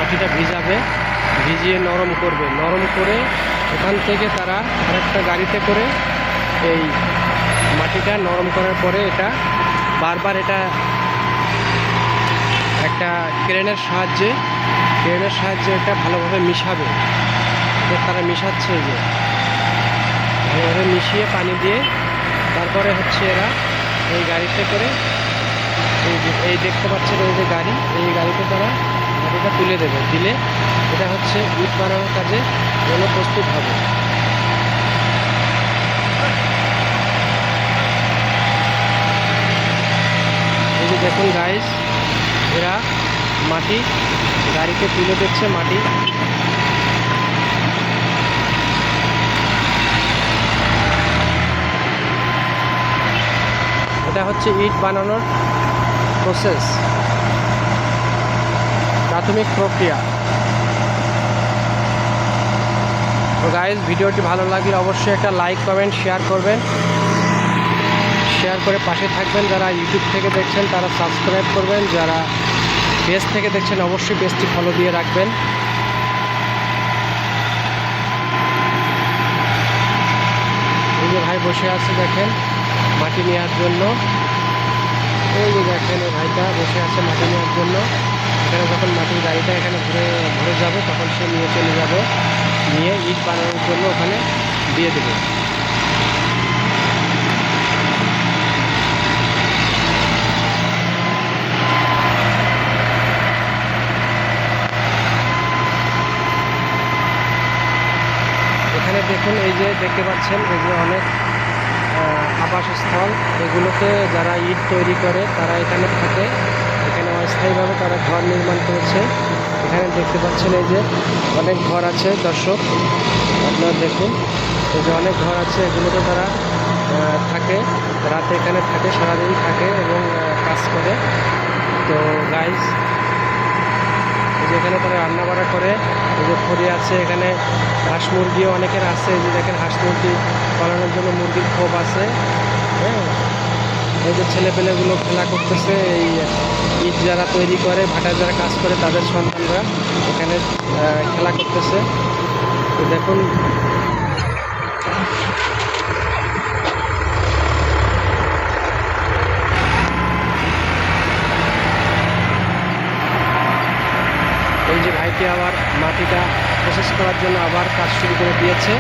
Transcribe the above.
মাটিটা ভিজাবে, ভিজিয়ে নরম করবে। নরম করে ওখান থেকে তারা আরেকটা গাড়িতে করে এই মাটিটা নরম করার পরে এটা বারবার এটা একটা ক্রেনের সাহায্যে এটা ভালোভাবে মিশাবে। তারা মিশাচ্ছে, এই যে ভালোভাবে মিশিয়ে পানি দিয়ে তারপরে হচ্ছে এরা এই গাড়িতে করে এই দেখতে পাচ্ছেন এই যে গাড়ি, এই গাড়িতে তারা মাটিটা তুলে দেবে। দিলে এটা হচ্ছে ইট বানানোর কাজে জন্য প্রস্তুত হবে। এই যে দেখুন গাইস, এরা মাটি গাড়িতে তুলে দিচ্ছে। মাটি এটা হচ্ছে ইট বানানোর প্রসেস, প্রাথমিক প্রক্রিয়া। তো গাইস, ভিডিওটি ভালো লাগলে অবশ্যই একটা লাইক, কমেন্ট, শেয়ার করবেন। শেয়ার করে পাশে থাকবেন। যারা ইউটিউব থেকে দেখছেন তারা সাবস্ক্রাইব করবেন। যারা পেজ থেকে দেখছেন অবশ্যই পেজটি ফলো দিয়ে রাখবেন। এই যে ভাই বসে আছে দেখেন মাটি নেওয়ার জন্য। এই যে দেখেন এই ভাইটা বসে আছে মাটি নেওয়ার জন্য। এখানে যখন মাটির গাড়িটা এখানে ভরে যাবে তখন সে নিয়ে চলে যাবে, নিয়ে ইট বানানোর জন্য ওখানে দিয়ে দেবে। এখানে দেখুন, এই যে দেখতে পাচ্ছেন এই যে অনেক আবাসস্থল, এগুলোতে যারা ইট তৈরি করে তারা এখানে থাকে। এখানে অস্থায়ীভাবে তারা ঘর নির্মাণ করেছে। এখানে দেখতে পাচ্ছেন এই যে অনেক ঘর আছে। দর্শক আপনারা দেখুন, এই যে অনেক ঘর আছে, এগুলোতে তারা থাকে, রাতে এখানে থাকে, সারাদিন থাকে এবং কাজ করে। তো গাইজ, এই যে এখানে তারা রান্না বাড়া করে। এই যে খড়ি আছে, এখানে হাঁস মুরগিও অনেকের আছে। এই যে দেখেন হাঁস মুরগি পালনের জন্য মুরগির খোপ আছে। হ্যাঁ, এই যে ছেলেপেলেগুলো খেলা করতেছে। এই ইট যারা তৈরি করে, ভাটা যারা কাজ করে, তাদের সন্তানরা এখানে খেলা করতেছে। তো দেখুন, এই যে ভাইটি আবার মাটিটা প্রসেস করার জন্য আবার কাজ শুরু করে দিয়েছে।